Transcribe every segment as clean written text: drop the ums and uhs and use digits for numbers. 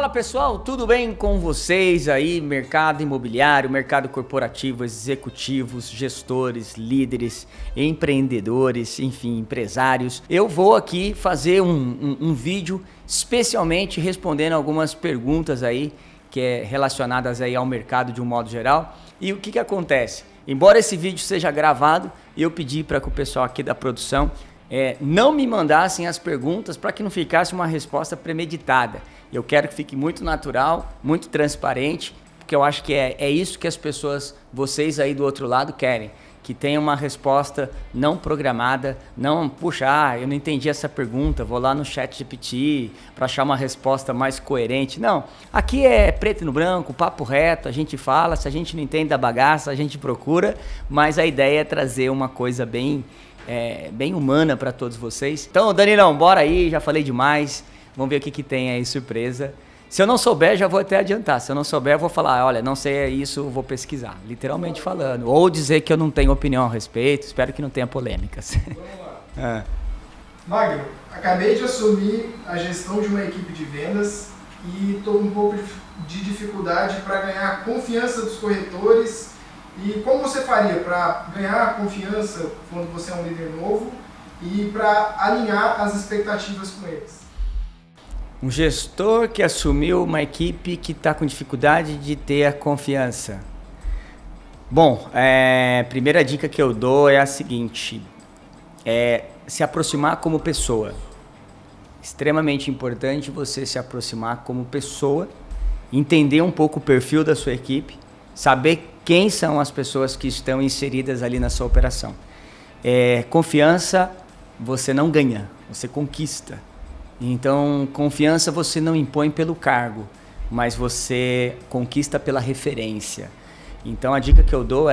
Fala pessoal, tudo bem com vocês aí? Mercado imobiliário, mercado corporativo, executivos, gestores, líderes, empreendedores, enfim, empresários. Eu vou aqui fazer um vídeo especialmente respondendo algumas perguntas aí que é relacionadas aí ao mercado de um modo geral. E o que acontece? Embora esse vídeo seja gravado, eu pedi para que o pessoal aqui da produção não me mandassem as perguntas para que não ficasse uma resposta premeditada. Eu quero que fique muito natural, muito transparente, porque eu acho que é isso que as pessoas, vocês aí do outro lado, querem. Que tenha uma resposta não programada, não, puxa, eu não entendi essa pergunta, vou lá no ChatGPT para achar uma resposta mais coerente. Não, aqui é preto no branco, papo reto, a gente fala, se a gente não entende da bagaça, a gente procura, mas a ideia é trazer uma coisa bem humana para todos vocês. Então, Danilão, bora aí, já falei demais. Vamos ver o que tem aí, surpresa. Se eu não souber, já vou até adiantar. Se eu não souber, eu vou falar, olha, não sei isso, vou pesquisar. Literalmente falando. Ou dizer que eu não tenho opinião a respeito. Espero que não tenha polêmicas. Vamos lá. Magno, acabei de assumir a gestão de uma equipe de vendas e estou com um pouco de dificuldade para ganhar a confiança dos corretores. E como você faria para ganhar a confiança quando você é um líder novo e para alinhar as expectativas com eles? Um gestor que assumiu uma equipe que está com dificuldade de ter a confiança. Bom, primeira dica que eu dou é a seguinte, se aproximar como pessoa. Extremamente importante você se aproximar como pessoa, entender um pouco o perfil da sua equipe, saber quem são as pessoas que estão inseridas ali na sua operação. Confiança você não ganha, você conquista. Então, confiança você não impõe pelo cargo, mas você conquista pela referência. Então, a dica que eu dou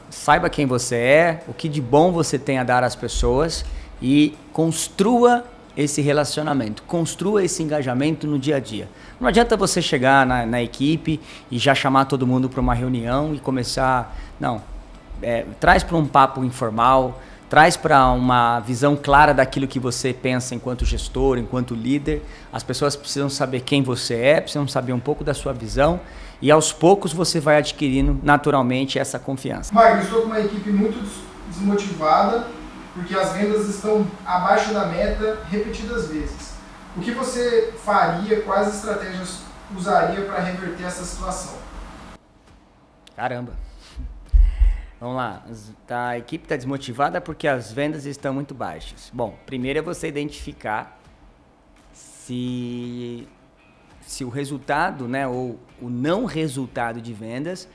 saiba quem você é, o que de bom você tem a dar às pessoas e construa esse relacionamento, construa esse engajamento no dia a dia. Não adianta você chegar na equipe e já chamar todo mundo para uma reunião e começar... Não, traz para um papo informal, traz para uma visão clara daquilo que você pensa enquanto gestor, enquanto líder. As pessoas precisam saber quem você é, precisam saber um pouco da sua visão e aos poucos você vai adquirindo naturalmente essa confiança. Magno, estou com uma equipe muito desmotivada porque as vendas estão abaixo da meta repetidas vezes. O que você faria, quais estratégias usaria para reverter essa situação? Caramba! Vamos lá, a equipe está desmotivada porque as vendas estão muito baixas. Bom, primeiro é você identificar se o resultado, né, ou o não resultado de vendas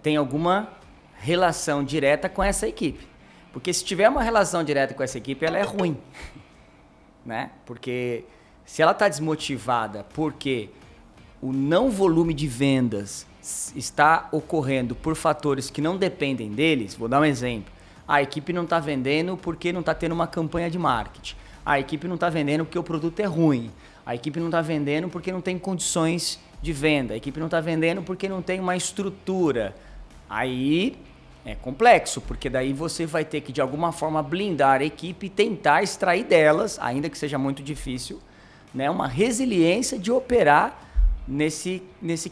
tem alguma relação direta com essa equipe. Porque se tiver uma relação direta com essa equipe, ela é ruim. Né? Porque se ela está desmotivada porque o não volume de vendas está ocorrendo por fatores que não dependem deles, vou dar um exemplo. A equipe não está vendendo porque não está tendo uma campanha de marketing. A equipe não está vendendo porque o produto é ruim. A equipe não está vendendo porque não tem condições de venda. A equipe não está vendendo porque não tem uma estrutura. Aí é complexo, porque daí você vai ter que de alguma forma blindar a equipe e tentar extrair delas, ainda que seja muito difícil, né, uma resiliência de operar nesse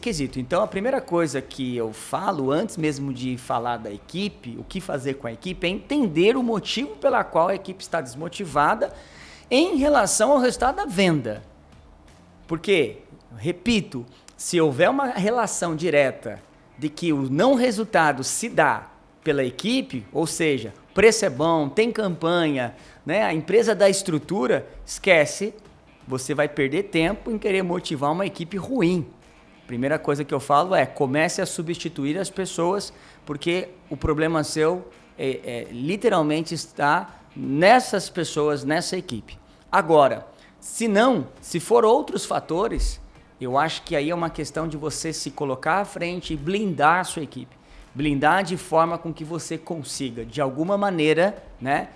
quesito. Então, a primeira coisa que eu falo, antes mesmo de falar da equipe, o que fazer com a equipe, é entender o motivo pela qual a equipe está desmotivada em relação ao resultado da venda. Porque, repito, se houver uma relação direta de que o não resultado se dá pela equipe, ou seja, preço é bom, tem campanha, né, a empresa dá estrutura, esquece. Você vai perder tempo em querer motivar uma equipe ruim. Primeira coisa que eu falo comece a substituir as pessoas, porque o problema seu literalmente está nessas pessoas, nessa equipe. Agora, se for outros fatores, eu acho que aí é uma questão de você se colocar à frente e blindar a sua equipe. Blindar de forma com que você consiga, de alguma maneira, né,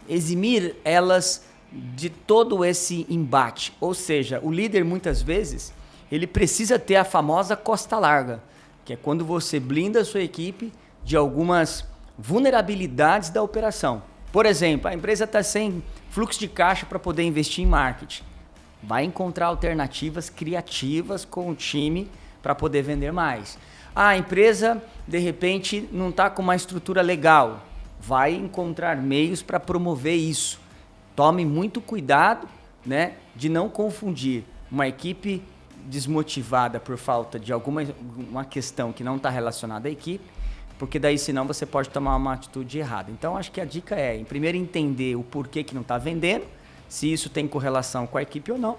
eximir elas de todo esse embate. Ou seja, o líder muitas vezes ele precisa ter a famosa costa larga, que é quando você blinda a sua equipe de algumas vulnerabilidades da operação. Por exemplo, a empresa está sem fluxo de caixa para poder investir em marketing. vai encontrar alternativas criativas com o time para poder vender mais. A empresa, de repente, não está com uma estrutura legal, vai encontrar meios para promover isso. Tome muito cuidado, né, de não confundir uma equipe desmotivada por falta de uma questão que não está relacionada à equipe, porque daí senão você pode tomar uma atitude errada. Então acho que a dica é, em primeiro, entender o porquê que não está vendendo, se isso tem correlação com a equipe ou não,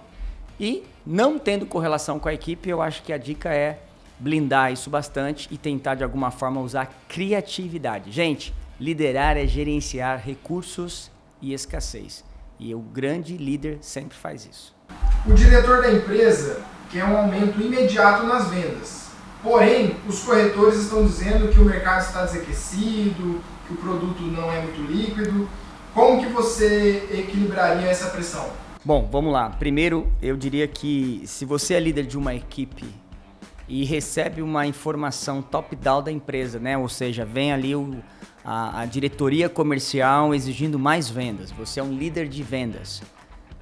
e não tendo correlação com a equipe, eu acho que a dica é blindar isso bastante e tentar de alguma forma usar criatividade. Gente, liderar é gerenciar recursos e escassez. E o grande líder sempre faz isso. O diretor da empresa quer um aumento imediato nas vendas. Porém, os corretores estão dizendo que o mercado está desaquecido, que o produto não é muito líquido. Como que você equilibraria essa pressão? Bom, vamos lá. Primeiro, eu diria que se você é líder de uma equipe e recebe uma informação top-down da empresa, né? Ou seja, vem ali a diretoria comercial exigindo mais vendas. Você é um líder de vendas,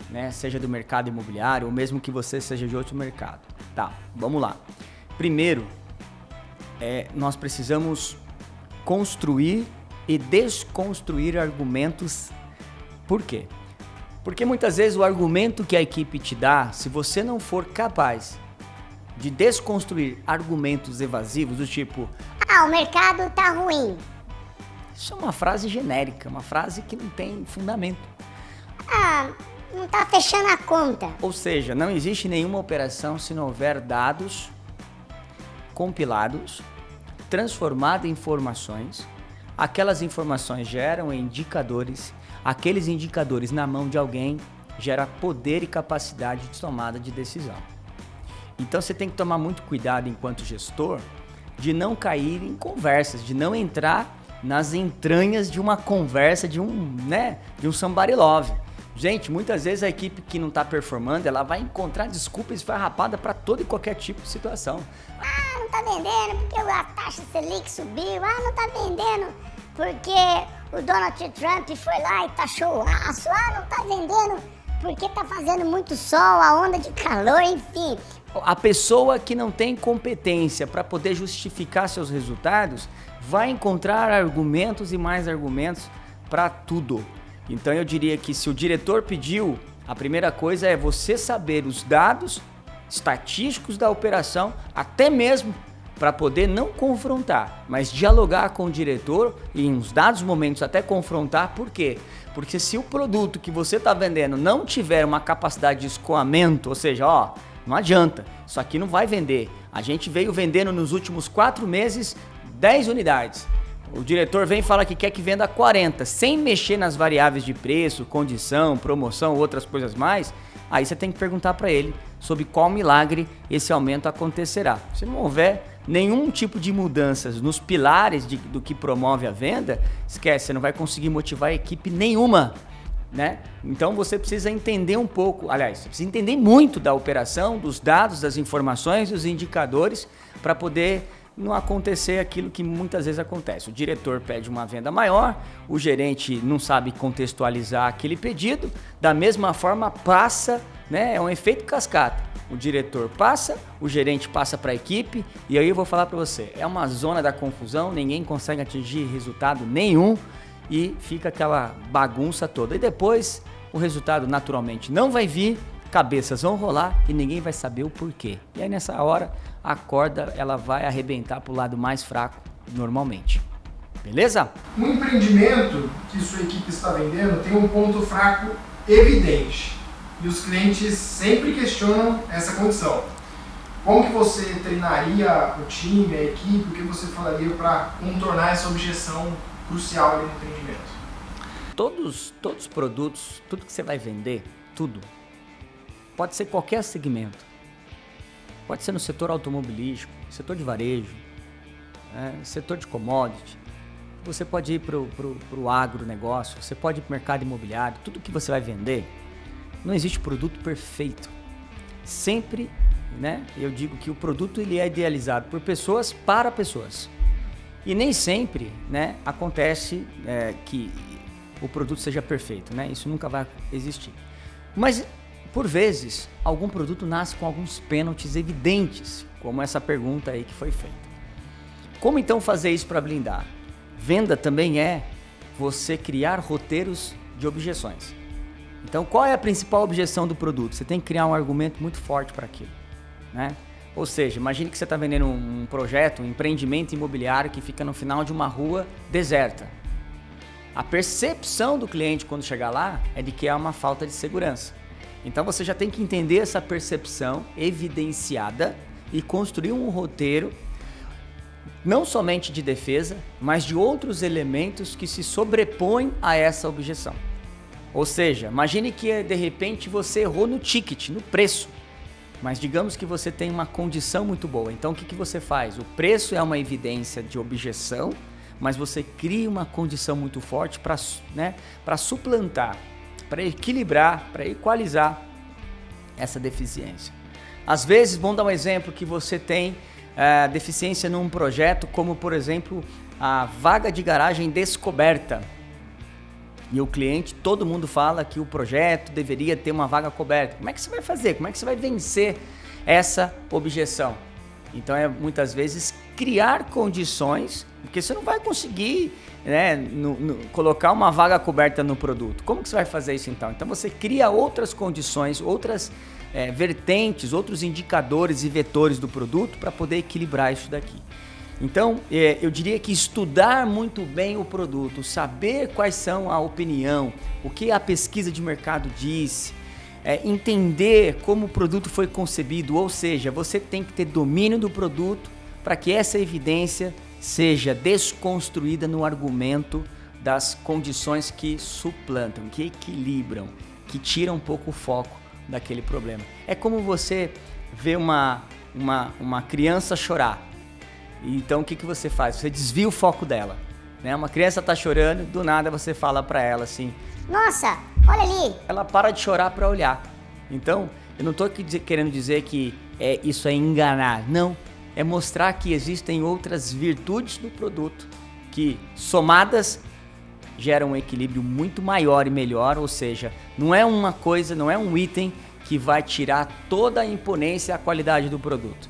né? Seja do mercado imobiliário ou mesmo que você seja de outro mercado. Tá, vamos lá. Primeiro, nós precisamos construir e desconstruir argumentos. Por quê? Porque muitas vezes o argumento que a equipe te dá, se você não for capaz de desconstruir argumentos evasivos do tipo: o mercado tá ruim. Isso é uma frase genérica, uma frase que não tem fundamento. Não tá fechando a conta. Ou seja, não existe nenhuma operação se não houver dados compilados, transformados em informações. Aquelas informações geram indicadores. Aqueles indicadores na mão de alguém gera poder e capacidade de tomada de decisão. Então você tem que tomar muito cuidado enquanto gestor de não cair em conversas, de não entrar nas entranhas de uma conversa, de um somebody love. Gente, muitas vezes a equipe que não está performando, ela vai encontrar desculpas esfarrapadas para todo e qualquer tipo de situação. Não tá vendendo porque a taxa Selic subiu. Não tá vendendo porque o Donald Trump foi lá e taxou o aço. Não tá vendendo porque tá fazendo muito sol, a onda de calor, enfim. A pessoa que não tem competência para poder justificar seus resultados vai encontrar argumentos e mais argumentos para tudo. Então eu diria que se o diretor pediu, a primeira coisa é você saber os dados estatísticos da operação, até mesmo para poder não confrontar, mas dialogar com o diretor e em uns dados momentos até confrontar. Por quê? Porque se o produto que você está vendendo não tiver uma capacidade de escoamento, ou seja, não adianta, isso aqui não vai vender. A gente veio vendendo nos últimos 4 meses 10 unidades. O diretor vem e fala que quer que venda 40, sem mexer nas variáveis de preço, condição, promoção, outras coisas mais. Aí você tem que perguntar para ele sobre qual milagre esse aumento acontecerá. Se não houver nenhum tipo de mudanças nos pilares do que promove a venda, esquece, você não vai conseguir motivar a equipe nenhuma, né? Então você precisa entender um pouco, aliás, você precisa entender muito da operação, dos dados, das informações, dos indicadores, para poder não acontecer aquilo que muitas vezes acontece. O diretor pede uma venda maior, o gerente não sabe contextualizar aquele pedido, da mesma forma passa, né? É um efeito cascata. O diretor passa, o gerente passa para a equipe, e aí eu vou falar para você, é uma zona da confusão, ninguém consegue atingir resultado nenhum e fica aquela bagunça toda. E depois o resultado naturalmente não vai vir, cabeças vão rolar e ninguém vai saber o porquê. E aí nessa hora a corda ela vai arrebentar para o lado mais fraco normalmente. Beleza? Um empreendimento que sua equipe está vendendo tem um ponto fraco evidente e os clientes sempre questionam essa condição. Como que você treinaria o time, a equipe, o que você falaria para contornar essa objeção crucial ali no empreendimento? Todos os produtos, tudo que você vai vender, tudo, pode ser qualquer segmento. Pode ser no setor automobilístico, setor de varejo, setor de commodity. Você pode ir para o agronegócio, você pode ir para o mercado imobiliário. Tudo que você vai vender, não existe produto perfeito. Sempre, né, eu digo que o produto ele é idealizado por pessoas para pessoas. E nem sempre, né, acontece que o produto seja perfeito, né? Isso nunca vai existir. Mas Por vezes, algum produto nasce com alguns pênaltis evidentes, como essa pergunta aí que foi feita. Como então fazer isso para blindar? Venda também é você criar roteiros de objeções. Então, qual é a principal objeção do produto? Você tem que criar um argumento muito forte para aquilo, né? Ou seja, imagine que você está vendendo um projeto, um empreendimento imobiliário que fica no final de uma rua deserta. A percepção do cliente quando chegar lá é de que há uma falta de segurança. Então você já tem que entender essa percepção evidenciada e construir um roteiro não somente de defesa, mas de outros elementos que se sobrepõem a essa objeção. Ou seja, imagine que de repente você errou no ticket, no preço. Mas digamos que você tem uma condição muito boa. Então o que você faz? O preço é uma evidência de objeção, mas você cria uma condição muito forte para, né, para suplantar, para equilibrar, para equalizar essa deficiência. Às vezes, vamos dar um exemplo que você tem deficiência num projeto, como por exemplo a vaga de garagem descoberta. E o cliente, todo mundo fala que o projeto deveria ter uma vaga coberta. Como é que você vai fazer? Como é que você vai vencer essa objeção? Então muitas vezes criar condições, porque você não vai conseguir, né, colocar uma vaga coberta no produto. Como que você vai fazer isso então? Então você cria outras condições, outras vertentes, outros indicadores e vetores do produto para poder equilibrar isso daqui. Então, eu diria que estudar muito bem o produto, saber quais são a opinião, o que a pesquisa de mercado disse, entender como o produto foi concebido, ou seja, você tem que ter domínio do produto para que essa evidência seja desconstruída no argumento das condições que suplantam, que equilibram, que tiram um pouco o foco daquele problema. É como você vê uma criança chorar. Então o que você faz? Você desvia o foco dela, né? Uma criança está chorando, do nada você fala para ela assim: nossa, olha ali. Ela para de chorar para olhar. Então eu não estou querendo dizer que isso é enganar, não. É mostrar que existem outras virtudes do produto que somadas geram um equilíbrio muito maior e melhor, ou seja, não é uma coisa, não é um item que vai tirar toda a imponência e a qualidade do produto.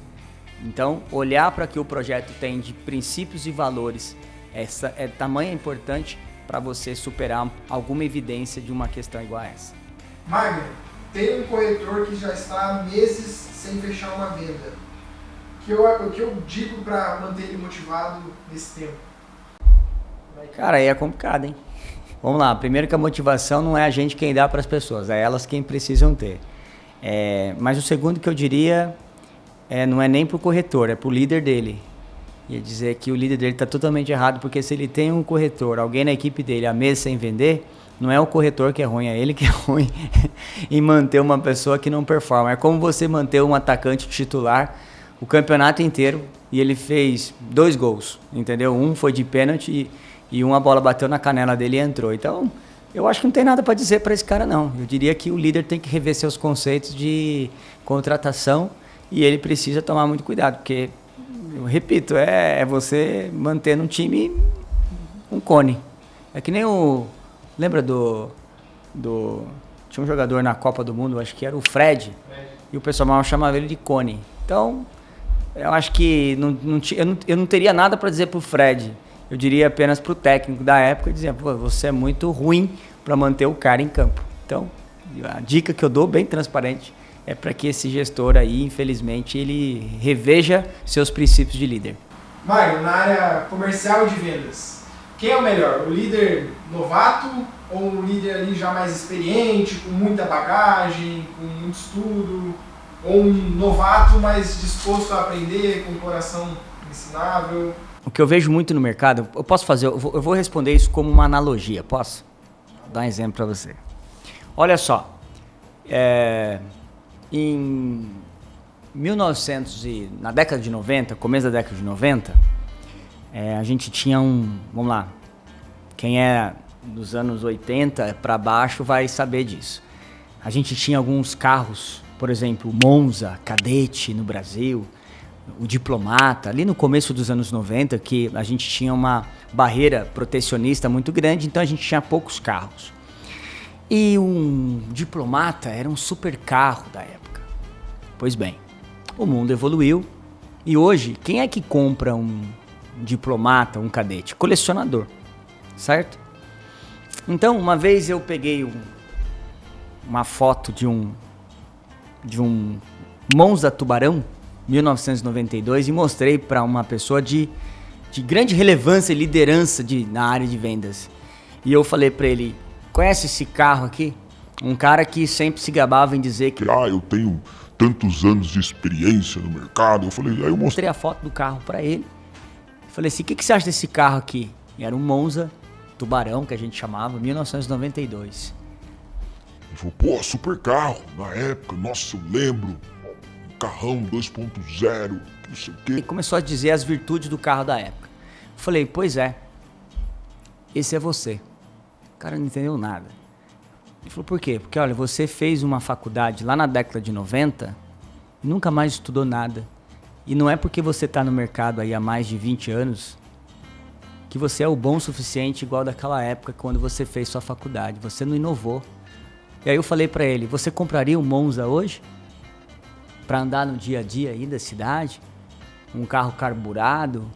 Então, olhar para que o projeto tem de princípios e valores, essa é tamanha importante para você superar alguma evidência de uma questão igual a essa. Magno, tem um corretor que já está há meses sem fechar uma venda. O que eu digo para manter ele motivado nesse tempo? Cara, aí é complicado, hein? Vamos lá, primeiro que a motivação não é a gente quem dá para as pessoas, é elas quem precisam ter. Mas o segundo que eu diria não é nem para o corretor, é para o líder dele. Ia dizer que o líder dele está totalmente errado, porque se ele tem um corretor, alguém na equipe dele há meses sem vender, não é o corretor que é ruim, é ele que é ruim em manter uma pessoa que não performa. É como você manter um atacante titular o campeonato inteiro e ele fez 2 gols, entendeu? Um foi de pênalti e uma bola bateu na canela dele e entrou. Então, eu acho que não tem nada para dizer para esse cara, não. Eu diria que o líder tem que rever seus conceitos de contratação e ele precisa tomar muito cuidado, porque, eu repito, é você manter um time um cone. É que nem lembra tinha um jogador na Copa do Mundo, acho que era o Fred, e o pessoal chamava ele de cone. Então, eu acho que eu não teria nada para dizer pro Fred. Eu diria apenas pro técnico da época, dizer, pô, você é muito ruim para manter o cara em campo. Então, a dica que eu dou, bem transparente, é para que esse gestor aí, infelizmente, ele reveja seus princípios de líder. Mário, na área comercial de vendas, quem é o melhor? O líder novato ou o líder ali já mais experiente, com muita bagagem, com muito estudo? Ou um novato mais disposto a aprender, com um coração ensinável? O que eu vejo muito no mercado, eu vou responder isso como uma analogia, posso? Vou dar um exemplo para você. Olha só, na década de 90, começo da década de 90, a gente tinha vamos lá, quem é dos anos 80 para baixo vai saber disso. A gente tinha alguns carros, por exemplo, o Monza, Cadete no Brasil, o Diplomata, ali no começo dos anos 90, que a gente tinha uma barreira protecionista muito grande, então a gente tinha poucos carros. E um Diplomata era um super carro da época. Pois bem, o mundo evoluiu e hoje, quem é que compra um Diplomata, um Cadete? Colecionador, certo? Então, uma vez eu peguei uma foto de um Monza Tubarão, 1992, e mostrei para uma pessoa de grande relevância e liderança na área de vendas. E eu falei para ele, conhece esse carro aqui? Um cara que sempre se gabava em dizer que eu tenho tantos anos de experiência no mercado. Eu falei, aí eu mostrei a foto do carro para ele. Falei assim, o que você acha desse carro aqui? E era um Monza Tubarão, que a gente chamava, 1992. Ele falou, pô, super carro, na época, nossa, eu lembro, um carrão 2.0, não sei o quê. E começou a dizer as virtudes do carro da época. Falei, pois é, esse é você. O cara não entendeu nada. Ele falou, por quê? Porque, olha, você fez uma faculdade lá na década de 90 e nunca mais estudou nada. E não é porque você está no mercado aí há mais de 20 anos que você é o bom o suficiente igual daquela época quando você fez sua faculdade. Você não inovou. E aí eu falei para ele, você compraria um Monza hoje? Para andar no dia a dia aí da cidade? Um carro carburado?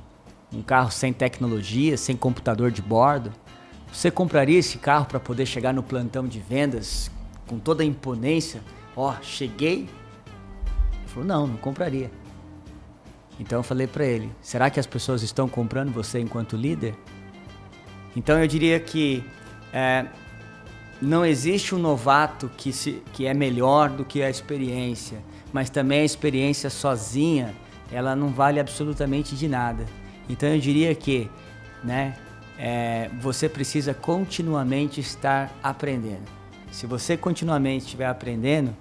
Um carro sem tecnologia, sem computador de bordo? Você compraria esse carro para poder chegar no plantão de vendas com toda a imponência? Cheguei. Ele falou, não compraria. Então eu falei para ele, será que as pessoas estão comprando você enquanto líder? Então eu diria que não existe um novato que é melhor do que a experiência, mas também a experiência sozinha, ela não vale absolutamente de nada. Então eu diria que, você precisa continuamente estar aprendendo. Se você continuamente estiver aprendendo,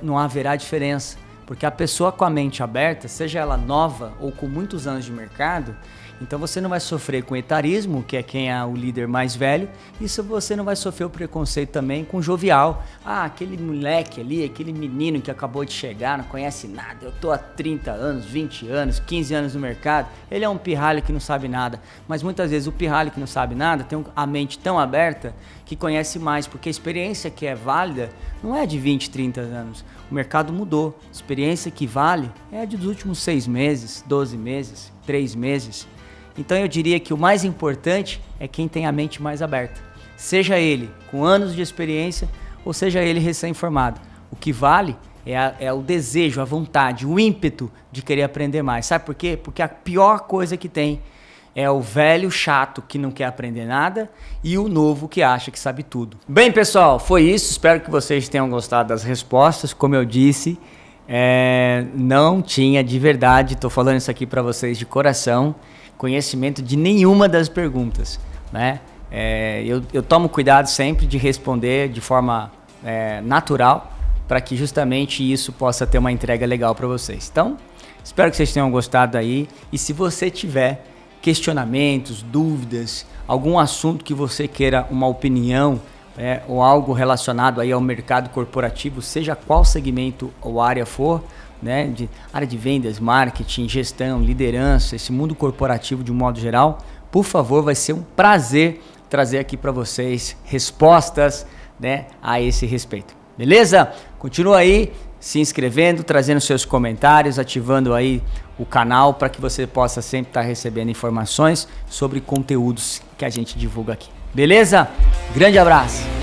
não haverá diferença. Porque a pessoa com a mente aberta, seja ela nova ou com muitos anos de mercado, então você não vai sofrer com etarismo, que é quem é o líder mais velho, e você não vai sofrer o preconceito também com jovial. Aquele moleque ali, aquele menino que acabou de chegar, não conhece nada, eu tô há 30 anos, 20 anos, 15 anos no mercado, ele é um pirralho que não sabe nada. Mas muitas vezes o pirralho que não sabe nada tem a mente tão aberta que conhece mais, porque a experiência que é válida não é de 20, 30 anos. O mercado mudou. A experiência que vale é a dos últimos 6 meses, 12 meses, 3 meses. Então eu diria que o mais importante é quem tem a mente mais aberta. Seja ele com anos de experiência ou seja ele recém-formado. O que vale é o desejo, a vontade, o ímpeto de querer aprender mais. Sabe por quê? Porque a pior coisa que tem é o velho chato que não quer aprender nada e o novo que acha que sabe tudo. Bem, pessoal, foi isso. Espero que vocês tenham gostado das respostas. Como eu disse, não tinha de verdade, estou falando isso aqui para vocês de coração, conhecimento de nenhuma das perguntas, né? Eu tomo cuidado sempre de responder de forma natural para que justamente isso possa ter uma entrega legal para vocês. Então, espero que vocês tenham gostado aí e se você tiver questionamentos, dúvidas, algum assunto que você queira uma opinião ou algo relacionado aí ao mercado corporativo, seja qual segmento ou área for, de área de vendas, marketing, gestão, liderança, esse mundo corporativo de um modo geral, por favor, vai ser um prazer trazer aqui para vocês respostas a esse respeito. Beleza? Continua aí se inscrevendo, trazendo seus comentários, ativando aí o canal para que você possa sempre estar recebendo informações sobre conteúdos que a gente divulga aqui. Beleza? Grande abraço!